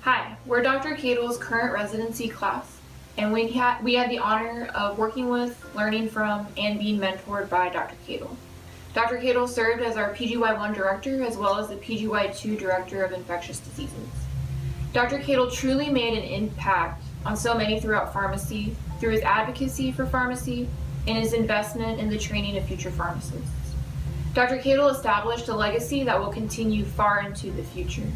Hi, we're Dr. Cadle's current residency class, and we had the honor of working with, learning from, and being mentored by Dr. Cadle. Dr. Cadle served as our PGY1 director as well as the PGY2 director of infectious diseases. Dr. Cadle truly made an impact on so many throughout pharmacy through his advocacy for pharmacy and his investment in the training of future pharmacists. Dr. Cadle established a legacy that will continue far into the future.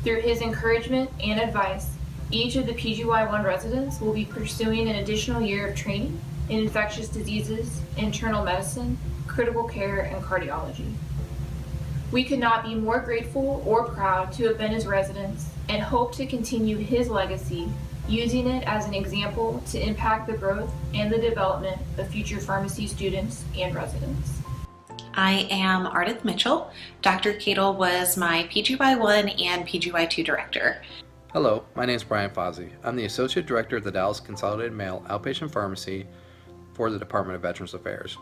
Through his encouragement and advice, each of the PGY1 residents will be pursuing an additional year of training in infectious diseases, internal medicine, critical care, and cardiology. We could not be more grateful or proud to have been his residents and hope to continue his legacy, using it as an example to impact the growth and the development of future pharmacy students and residents. I am Ardith Mitchell. Dr. Cadle was my PGY1 and PGY2 director. Hello, my name is Brian Fozzi. I'm the Associate Director of the Dallas Consolidated Mail Outpatient Pharmacy for the Department of Veterans Affairs.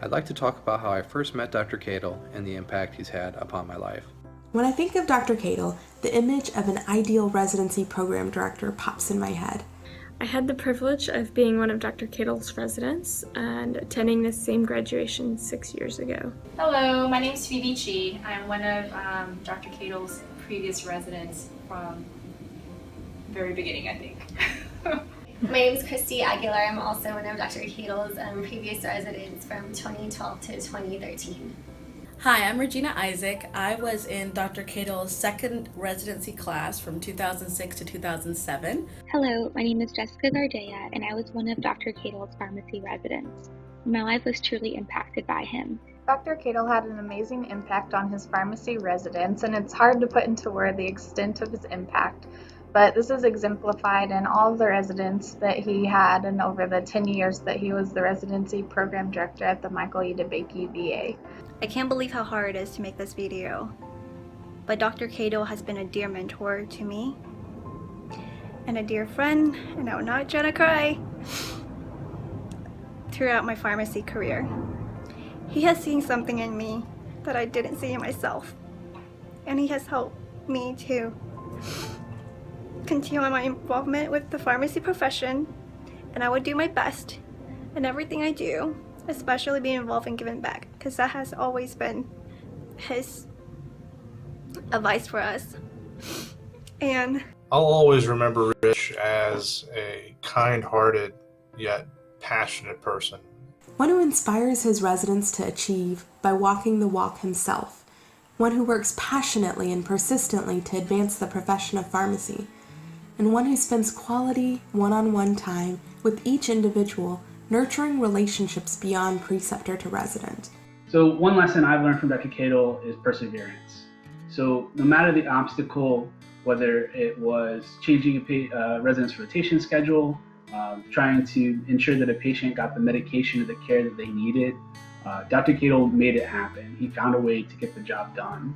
I'd like to talk about how I first met Dr. Cadle and the impact he's had upon my life. When I think of Dr. Cadle, the image of an ideal residency program director pops in my head. I had the privilege of being one of Dr. Cadle's residents and attending this same graduation 6 years ago. Hello, my name is Phoebe Chi. I'm one of Dr. Cadle's previous residents from the very beginning, I think. My name is Christy Aguilar. I'm also one of Dr. Cadle's previous residents from 2012 to 2013. Hi, I'm Regina Isaac. I was in Dr. Cadle's second residency class from 2006 to 2007. Hello, my name is Jessica Gardea, and I was one of Dr. Cadle's pharmacy residents. My life was truly impacted by him. Dr. Cadle had an amazing impact on his pharmacy residents, and it's hard to put into word the extent of his impact. But this is exemplified in all of the residents that he had and over the 10 years that he was the residency program director at the Michael E. DeBakey VA. I can't believe how hard it is to make this video, but Dr. Cadle has been a dear mentor to me and a dear friend, and I'm not trying to cry, throughout my pharmacy career. He has seen something in me that I didn't see in myself, and he has helped me to continue my involvement with the pharmacy profession, and I would do my best in everything I do, especially being involved in giving back, because that has always been his advice for us. And I'll always remember Rich as a kind-hearted yet passionate person. One who inspires his residents to achieve by walking the walk himself. One who works passionately and persistently to advance the profession of pharmacy. And one who spends quality, one-on-one time with each individual, nurturing relationships beyond preceptor to resident. So one lesson I've learned from Dr. Cadle is perseverance. So no matter the obstacle, whether it was changing a resident's rotation schedule, trying to ensure that a patient got the medication or the care that they needed, Dr. Cadle made it happen. He found a way to get the job done.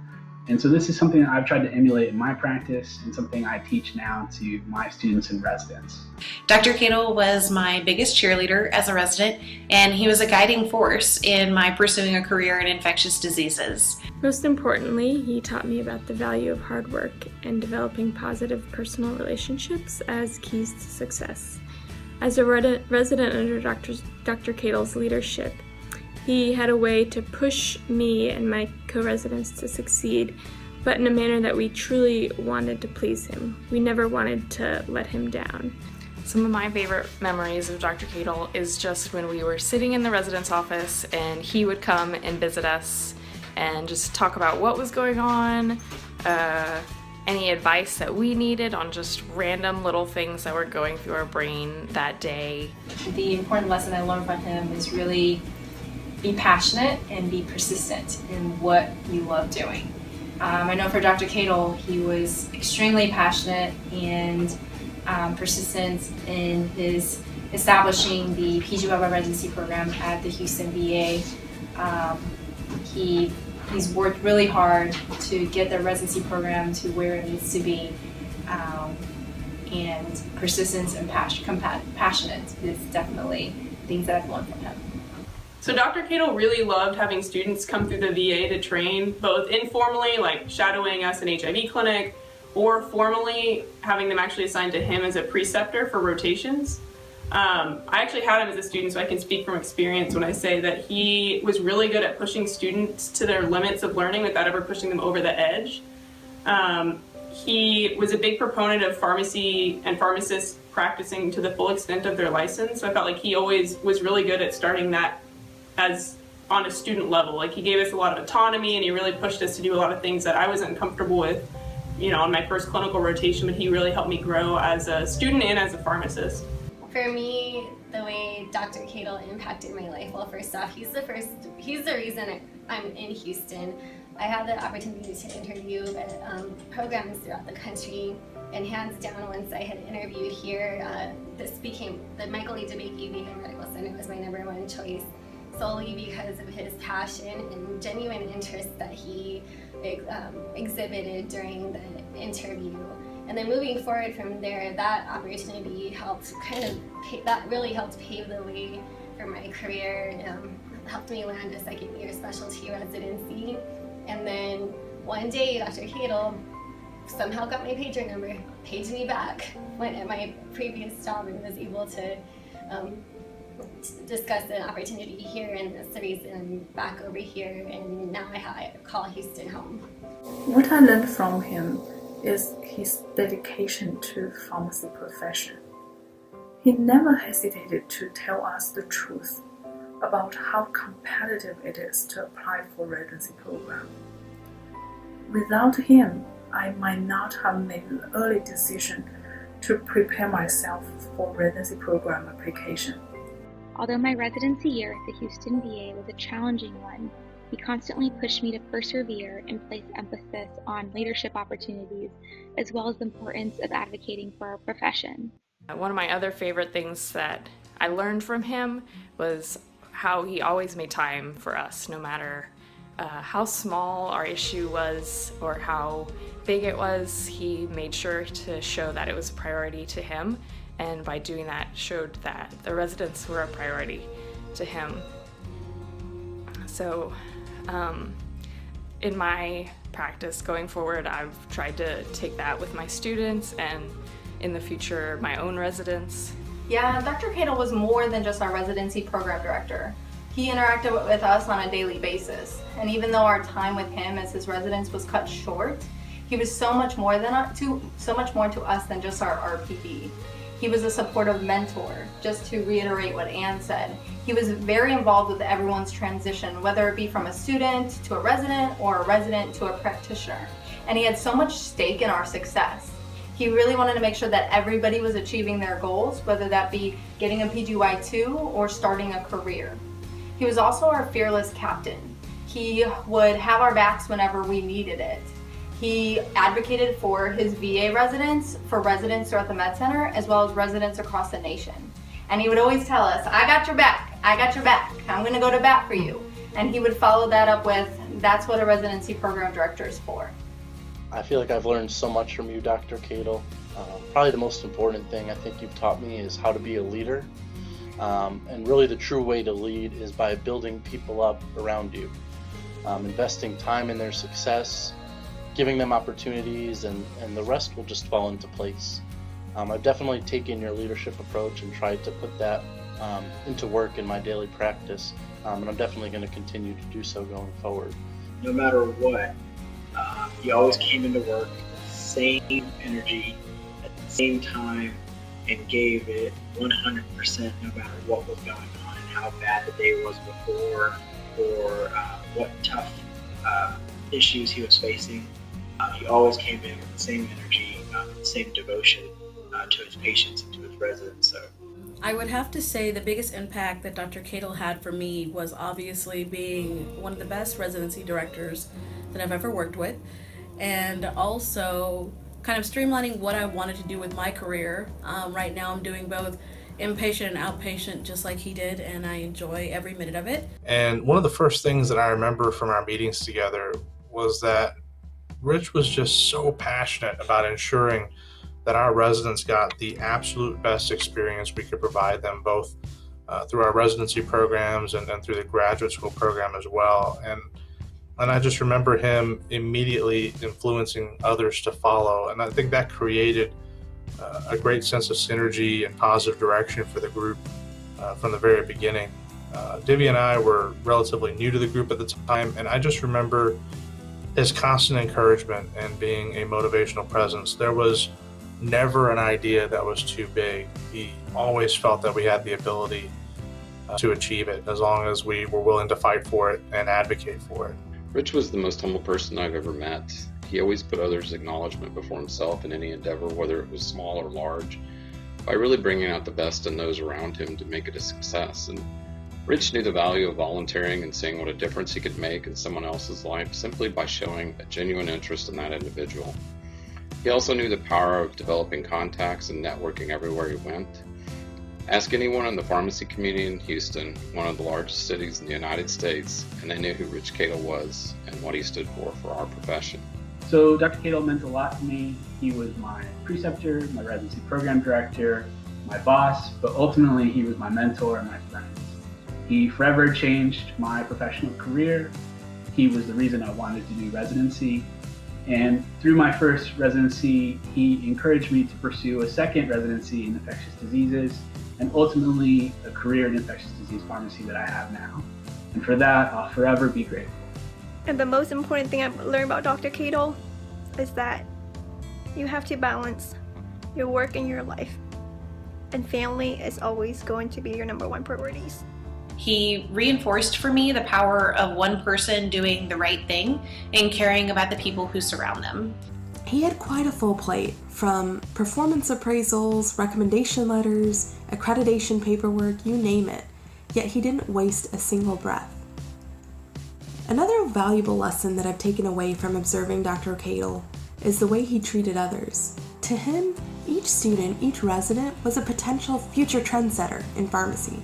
And so this is something that I've tried to emulate in my practice and something I teach now to my students and residents. Dr. Cadle was my biggest cheerleader as a resident, and he was a guiding force in my pursuing a career in infectious diseases. Most importantly, he taught me about the value of hard work and developing positive personal relationships as keys to success. As a resident under Dr. Cadle's leadership, he had a way to push me and my co-residents to succeed, but in a manner that we truly wanted to please him. We never wanted to let him down. Some of my favorite memories of Dr. Cadle is just when we were sitting in the residence office and he would come and visit us and just talk about what was going on, any advice that we needed on just random little things that were going through our brain that day. The important lesson I learned from him is really be passionate and be persistent in what you love doing. I know for Dr. Cadle, he was extremely passionate and persistent in his establishing the PGY residency program at the Houston VA. He's worked really hard to get the residency program to where it needs to be, and persistence and passionate is definitely things that I've learned from him. So Dr. Cadle really loved having students come through the VA to train, both informally, like shadowing us in HIV clinic, or formally having them actually assigned to him as a preceptor for rotations. I actually had him as a student, so I can speak from experience when I say that he was really good at pushing students to their limits of learning without ever pushing them over the edge. He was a big proponent of pharmacy and pharmacists practicing to the full extent of their license. So I felt like he always was really good at starting that as on a student level. Like, he gave us a lot of autonomy, and he really pushed us to do a lot of things that I wasn't comfortable with, on my first clinical rotation, but he really helped me grow as a student and as a pharmacist. For me, the way Dr. Cadle impacted my life, well, first off, he's the reason I'm in Houston. I had the opportunity to interview at programs throughout the country, and hands down, once I had interviewed here, this became the Michael E. DeBakey VA Medical Center was my #1 choice, solely because of his passion and genuine interest that he exhibited during the interview. And then moving forward from there, that opportunity helped really helped pave the way for my career. Helped me land a second-year specialty residency. And then one day, Dr. Cadle somehow got my pager number, paged me back, went at my previous job, and was able to discuss an opportunity here, and that's the reason I'm back over here, and now I call Houston home. What I learned from him is his dedication to pharmacy profession. He never hesitated to tell us the truth about how competitive it is to apply for residency program. Without him, I might not have made the early decision to prepare myself for residency program application. Although my residency year at the Houston VA was a challenging one, he constantly pushed me to persevere and place emphasis on leadership opportunities, as well as the importance of advocating for our profession. One of my other favorite things that I learned from him was how he always made time for us, no matter how small our issue was or how big it was. He made sure to show that it was a priority to him, and by doing that showed that the residents were a priority to him. So in my practice going forward, I've tried to take that with my students and in the future my own residents. Yeah, Dr. Cadle was more than just our residency program director. He interacted with us on a daily basis, and even though our time with him as his residents was cut short, he was so much more to us than just our RPD. He was a supportive mentor. Just to reiterate what Anne said, he was very involved with everyone's transition, whether it be from a student to a resident or a resident to a practitioner. And he had so much stake in our success. He really wanted to make sure that everybody was achieving their goals, whether that be getting a PGY2 or starting a career. He was also our fearless captain. He would have our backs whenever we needed it. He advocated for his VA residents, for residents throughout the Med Center, as well as residents across the nation. And he would always tell us, I got your back, I got your back, I'm gonna go to bat for you. And he would follow that up with, that's what a residency program director is for. I feel like I've learned so much from you, Dr. Cadle. Probably the most important thing I think you've taught me is how to be a leader. And really the true way to lead is by building people up around you, investing time in their success, giving them opportunities, and the rest will just fall into place. I've definitely taken your leadership approach and tried to put that into work in my daily practice, and I'm definitely going to continue to do so going forward. No matter what, he always came into work with the same energy at the same time and gave it 100% no matter what was going on and how bad the day was before or what tough issues he was facing. He always came in with the same energy, the same devotion to his patients and to his residents. So I would have to say the biggest impact that Dr. Cadle had for me was obviously being one of the best residency directors that I've ever worked with, and also kind of streamlining what I wanted to do with my career. Right now I'm doing both inpatient and outpatient just like he did, and I enjoy every minute of it. And one of the first things that I remember from our meetings together was that Rich was just so passionate about ensuring that our residents got the absolute best experience we could provide them, both through our residency programs and through the graduate school program as well. And And I just remember him immediately influencing others to follow. And I think that created a great sense of synergy and positive direction for the group from the very beginning. Divya and I were relatively new to the group at the time, and I just remember his constant encouragement and being a motivational presence. There was never an idea that was too big. He always felt that we had the ability to achieve it as long as we were willing to fight for it and advocate for it. Rich was the most humble person I've ever met. He always put others' acknowledgement before himself in any endeavor, whether it was small or large, by really bringing out the best in those around him to make it a success. And Rich knew the value of volunteering and seeing what a difference he could make in someone else's life simply by showing a genuine interest in that individual. He also knew the power of developing contacts and networking everywhere he went. Ask anyone in the pharmacy community in Houston, one of the largest cities in the United States, and they knew who Rich Cadle was and what he stood for our profession. So Dr. Cadle meant a lot to me. He was my preceptor, my residency program director, my boss, but ultimately he was my mentor and my friend. He forever changed my professional career. He was the reason I wanted to do residency. And through my first residency, he encouraged me to pursue a second residency in infectious diseases and ultimately a career in infectious disease pharmacy that I have now. And for that, I'll forever be grateful. And the most important thing I've learned about Dr. Cadle is that you have to balance your work and your life. And family is always going to be your number one priorities. He reinforced for me the power of one person doing the right thing and caring about the people who surround them. He had quite a full plate, from performance appraisals, recommendation letters, accreditation paperwork, you name it, yet he didn't waste a single breath. Another valuable lesson that I've taken away from observing Dr. Cadle is the way he treated others. To him, each student, each resident was a potential future trendsetter in pharmacy.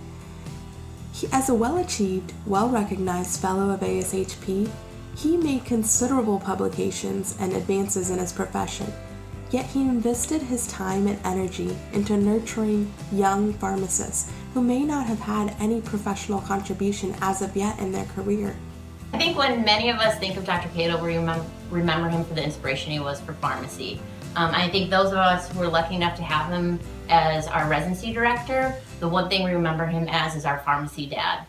As a well-achieved, well-recognized fellow of ASHP, he made considerable publications and advances in his profession, yet he invested his time and energy into nurturing young pharmacists who may not have had any professional contribution as of yet in their career. I think when many of us think of Dr. Cadle, we remember him for the inspiration he was for pharmacy. I think those of us who were lucky enough to have him as our residency director, the one thing we remember him as is our pharmacy dad.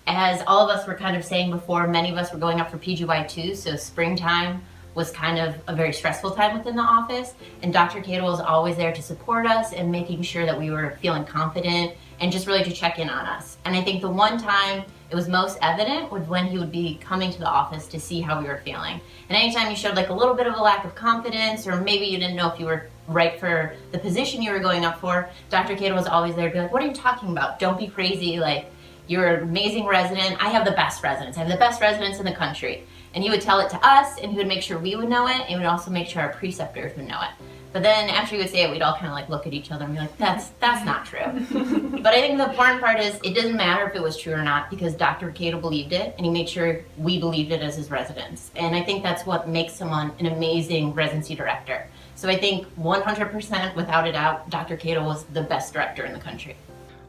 As all of us were kind of saying before, many of us were going up for PGY2, so springtime was kind of a very stressful time within the office, and Dr. Cadle was always there to support us and making sure that we were feeling confident and just really to check in on us. And I think the one time it was most evident was when he would be coming to the office to see how we were feeling. And anytime you showed like a little bit of a lack of confidence, or maybe you didn't know if you were right for the position you were going up for, Dr. Cadle was always there to be like, what are you talking about? Don't be crazy, like, you're an amazing resident. I have the best residents. I have the best residents in the country. And he would tell it to us, and he would make sure we would know it, and he would also make sure our preceptors would know it. But then after he would say it, we'd all kind of like look at each other and be like, that's not true. But I think the important part is it doesn't matter if it was true or not, because Dr. Cadle believed it, and he made sure we believed it as his residents. And I think that's what makes someone an amazing residency director. So I think 100%, without a doubt, Dr. Cadle was the best director in the country.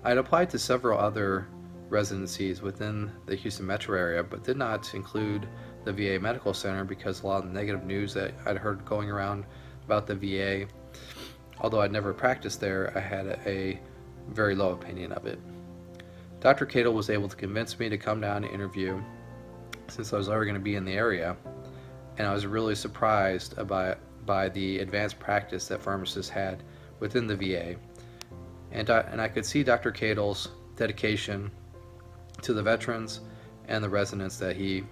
I'd applied to several other residencies within the Houston metro area, but did not include the VA Medical Center because a lot of the negative news that I'd heard going around about the VA, although I'd never practiced there, I had a very low opinion of it. Dr. Cadle was able to convince me to come down and interview since I was already going to be in the area, and I was really surprised by the advanced practice that pharmacists had within the VA. And I could see Dr. Cadle's dedication to the veterans and the residents that he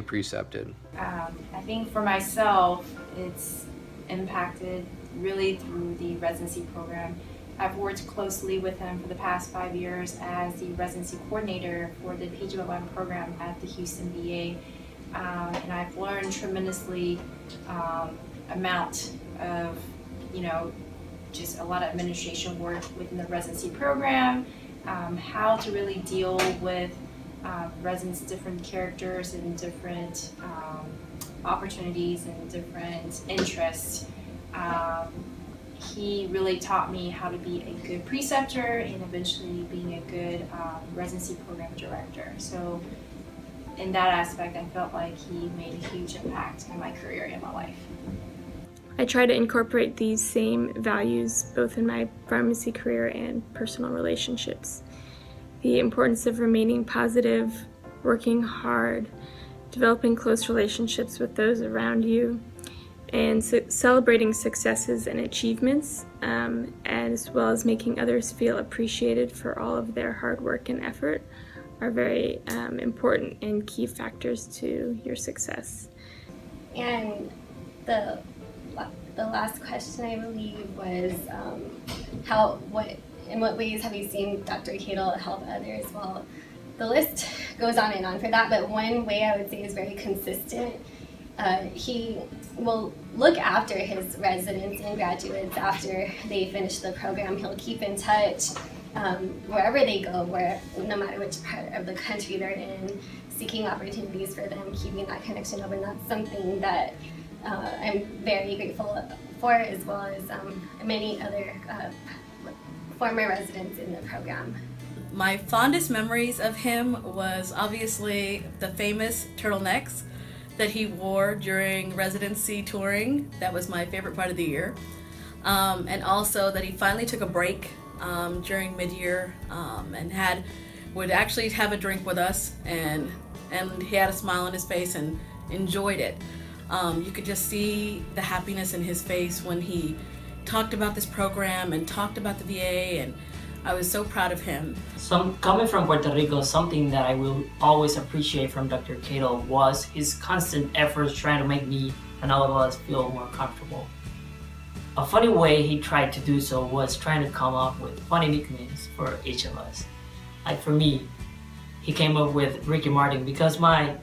precepted. I think for myself, it's impacted really through the residency program. I've worked closely with him for the past 5 years as the residency coordinator for the PGY1 program at the Houston VA. And I've learned tremendously amount of, just a lot of administration work within the residency program, how to really deal with residents' different characters and different opportunities and different interests. He really taught me how to be a good preceptor and eventually being a good residency program director. So in that aspect, I felt like he made a huge impact in my career and my life. I try to incorporate these same values both in my pharmacy career and personal relationships. The importance of remaining positive, working hard, developing close relationships with those around you, and celebrating successes and achievements, as well as making others feel appreciated for all of their hard work and effort are very important and key factors to your success. And the last question, I believe, was in what ways have you seen Dr. Cadle help others? Well, the list goes on and on for that, but one way I would say is very consistent. He will look after his residents and graduates after they finish the program. He'll keep in touch wherever they go, no matter which part of the country they're in, seeking opportunities for them, keeping that connection open. That's something that I'm very grateful for, as well as many other former residents in the program. My fondest memories of him was obviously the famous turtlenecks that he wore during residency touring. That was my favorite part of the year. And also that he finally took a break during mid-year and would actually have a drink with us, and he had a smile on his face and enjoyed it. You could just see the happiness in his face when he talked about this program and talked about the VA, and I was so proud of him. Coming from Puerto Rico, something that I will always appreciate from Dr. Cadle was his constant efforts trying to make me and all of us feel more comfortable. A funny way he tried to do so was trying to come up with funny nicknames for each of us. Like for me, he came up with Ricky Martin because my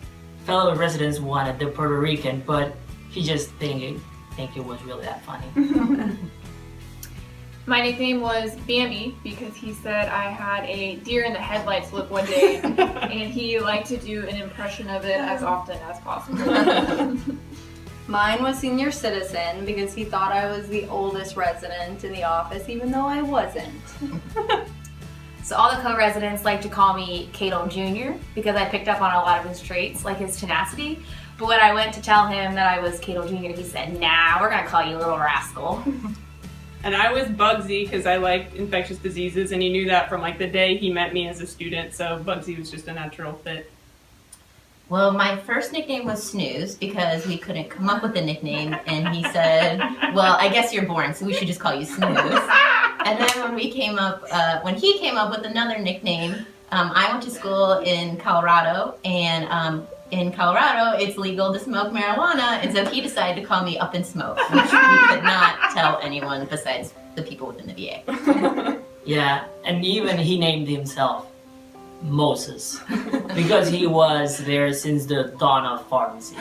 fellow residents wanted the Puerto Rican, but he just didn't think it was really that funny. My nickname was Bambi because he said I had a deer in the headlights look one day, and he liked to do an impression of it as often as possible. Mine was senior citizen because he thought I was the oldest resident in the office, even though I wasn't. So all the co-residents like to call me Cadle Jr. because I picked up on a lot of his traits, like his tenacity. But when I went to tell him that I was Cadle Jr., he said, "Nah, we're gonna call you Little Rascal." And I was Bugsy because I liked infectious diseases, and he knew that from like the day he met me as a student, so Bugsy was just a natural fit. Well, my first nickname was Snooze because we couldn't come up with a nickname, and he said, "Well, I guess you're boring, so we should just call you Snooze." And then when he came up with another nickname, I went to school in Colorado, and in Colorado it's legal to smoke marijuana, and so he decided to call me Up in Smoke, which we could not tell anyone besides the people within the VA. Yeah, and even he named himself Moses because he was there since the dawn of pharmacy.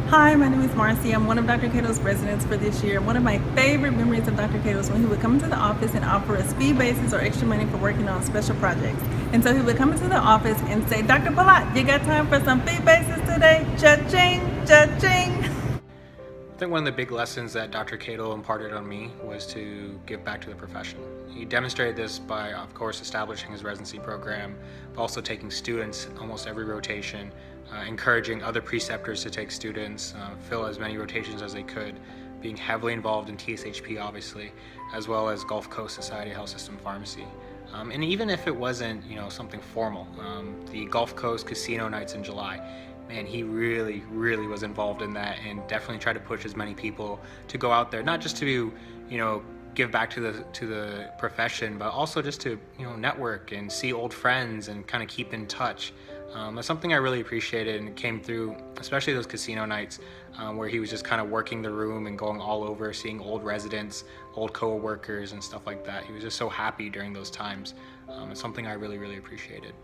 Hi, my name is Marcy. I'm one of Dr. Cadle's residents for this year. One of my favorite memories of Dr. Cadle was when he would come into the office and offer us fee basis or extra money for working on special projects. And so he would come into the office and say, "Dr. Palat, you got time for some fee basis today? Cha-ching, cha-ching." I think one of the big lessons that Dr. Cadle imparted on me was to give back to the profession. He demonstrated this by, of course, establishing his residency program, but also taking students almost every rotation, encouraging other preceptors to take students, fill as many rotations as they could, being heavily involved in TSHP, obviously, as well as Gulf Coast Society Health System Pharmacy. And even if it wasn't, something formal, the Gulf Coast Casino Nights in July, man, he really was involved in that and definitely tried to push as many people to go out there, not just to, give back to the profession, but also just to, network and see old friends and kind of keep in touch. That's something I really appreciated, and it came through, especially those casino nights where he was just kind of working the room and going all over, seeing old residents, old co-workers and stuff like that. He was just so happy during those times. It's something I really appreciated.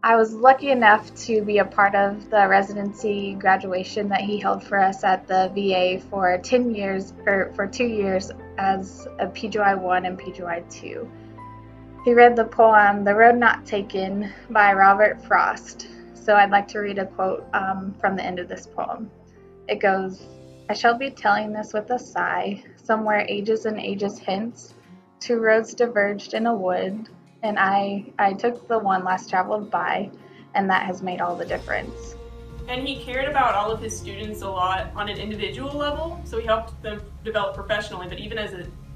I was lucky enough to be a part of the residency graduation that he held for us at the VA for 2 years as a PGY1 and PGY2. He read the poem "The Road Not Taken" by Robert Frost. So I'd like to read a quote from the end of this poem. It goes, "I shall be telling this with a sigh, somewhere ages and ages hence, two roads diverged in a wood, and I took the one less traveled by, and that has made all the difference. And he cared about all of his students a lot on an individual level, so he helped them develop professionally, but even as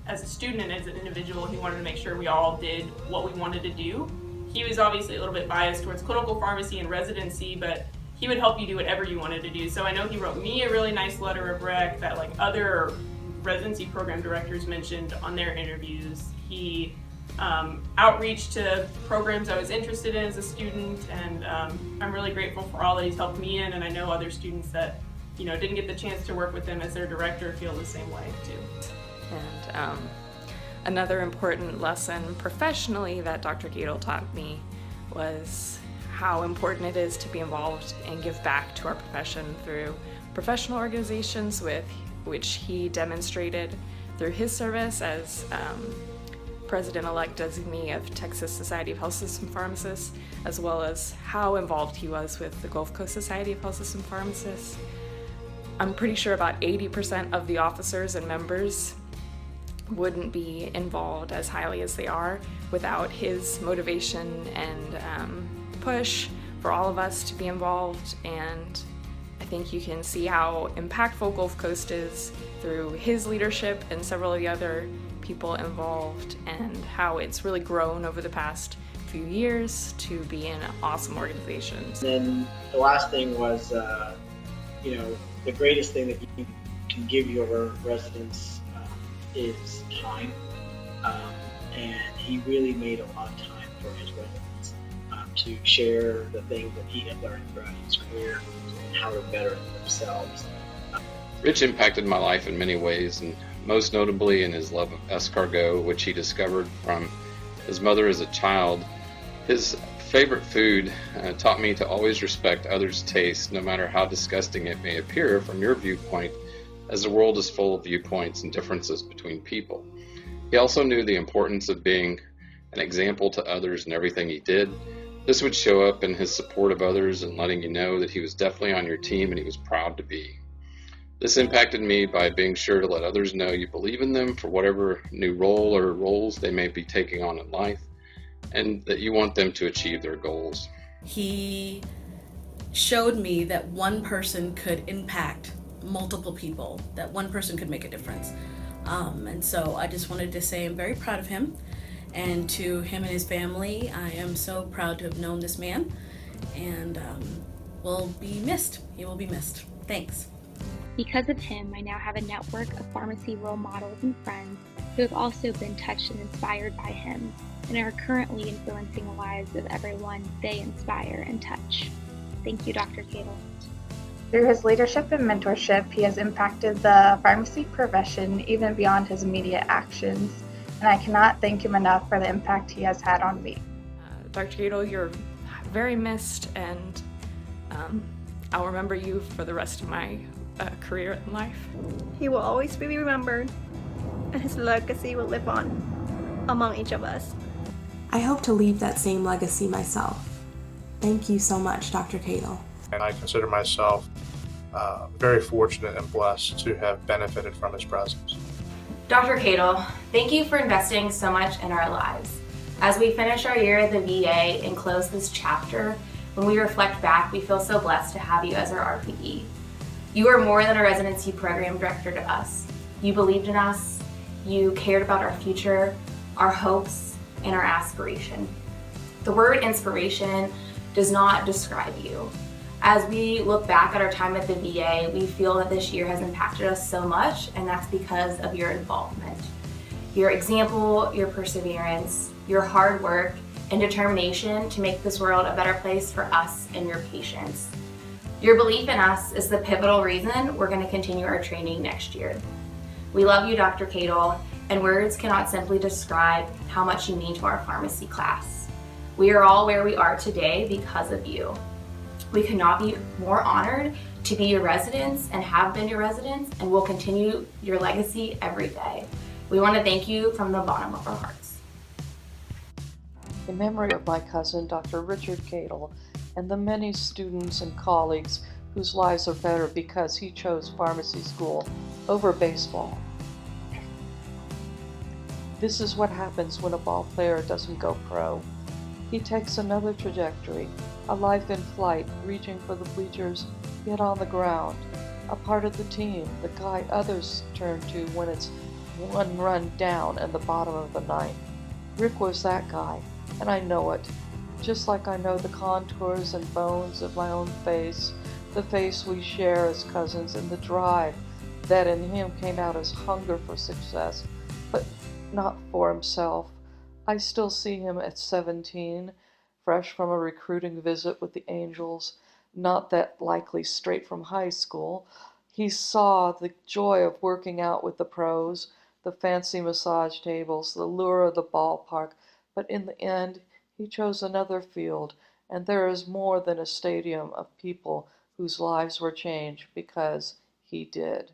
a student and as an individual, he wanted to make sure we all did what we wanted to do. He was obviously a little bit biased towards clinical pharmacy and residency, but he would help you do whatever you wanted to do. So I know he wrote me a really nice letter of rec that like other residency program directors mentioned on their interviews. He outreach to programs I was interested in as a student, and I'm really grateful for all that he's helped me in, and I know other students that didn't get the chance to work with him as their director feel the same way too. And another important lesson professionally that Dr. Cadle taught me was how important it is to be involved and give back to our profession through professional organizations, with which he demonstrated through his service as President-elect designee of Texas Society of Health System Pharmacists, as well as how involved he was with the Gulf Coast Society of Health System Pharmacists. I'm pretty sure about 80% of the officers and members wouldn't be involved as highly as they are without his motivation and push for all of us to be involved. And I think you can see how impactful Gulf Coast is through his leadership and several of the other people involved, and how it's really grown over the past few years to be an awesome organization. And then the last thing was, the greatest thing that you can give your residents is time. And he really made a lot of time for his residents to share the things that he had learned throughout his career and how to better themselves. Rich impacted my life in many ways, and most notably in his love of escargot, which he discovered from his mother as a child. His favorite food taught me to always respect others' taste, no matter how disgusting it may appear from your viewpoint, as the world is full of viewpoints and differences between people. He also knew the importance of being an example to others in everything he did. This would show up in his support of others and letting you know that he was definitely on your team and he was proud to be. This impacted me by being sure to let others know you believe in them for whatever new role or roles they may be taking on in life, and that you want them to achieve their goals. He showed me that one person could impact multiple people, that one person could make a difference. And so I just wanted to say I'm very proud of him, and to him and his family, I am so proud to have known this man, and will be missed. He will be missed. Thanks. Because of him, I now have a network of pharmacy role models and friends who have also been touched and inspired by him and are currently influencing the lives of everyone they inspire and touch. Thank you, Dr. Cadle. Through his leadership and mentorship, he has impacted the pharmacy profession even beyond his immediate actions, and I cannot thank him enough for the impact he has had on me. Dr. Cadle, you're very missed, and I'll remember you for the rest of my career in life. He will always be remembered, and his legacy will live on among each of us. I hope to leave that same legacy myself. Thank you so much, Dr. Cadle. And I consider myself very fortunate and blessed to have benefited from his presence. Dr. Cadle, thank you for investing so much in our lives. As we finish our year at the VA and close this chapter, when we reflect back, we feel so blessed to have you as our RPE. You are more than a residency program director to us. You believed in us, you cared about our future, our hopes, and our aspiration. The word inspiration does not describe you. As we look back at our time at the VA, we feel that this year has impacted us so much, and that's because of your involvement. Your example, your perseverance, your hard work, and determination to make this world a better place for us and your patients. Your belief in us is the pivotal reason we're going to continue our training next year. We love you, Dr. Cadle, and words cannot simply describe how much you mean to our pharmacy class. We are all where we are today because of you. We could not be more honored to be your residents and have been your residents, and will continue your legacy every day. We want to thank you from the bottom of our hearts. In memory of my cousin, Dr. Richard Cadle, and the many students and colleagues whose lives are better because he chose pharmacy school over baseball. This is what happens when a ball player doesn't go pro. He takes another trajectory, a life in flight, reaching for the bleachers, yet on the ground. A part of the team, the guy others turn to when it's one run down in the bottom of the ninth. Rick was that guy, and I know it. Just like I know the contours and bones of my own face, the face we share as cousins, and the drive that in him came out as hunger for success, but not for himself. I still see him at 17, fresh from a recruiting visit with the Angels, not that likely straight from high school. He saw the joy of working out with the pros, the fancy massage tables, the lure of the ballpark, but in the end, he chose another field, and there is more than a stadium of people whose lives were changed because he did.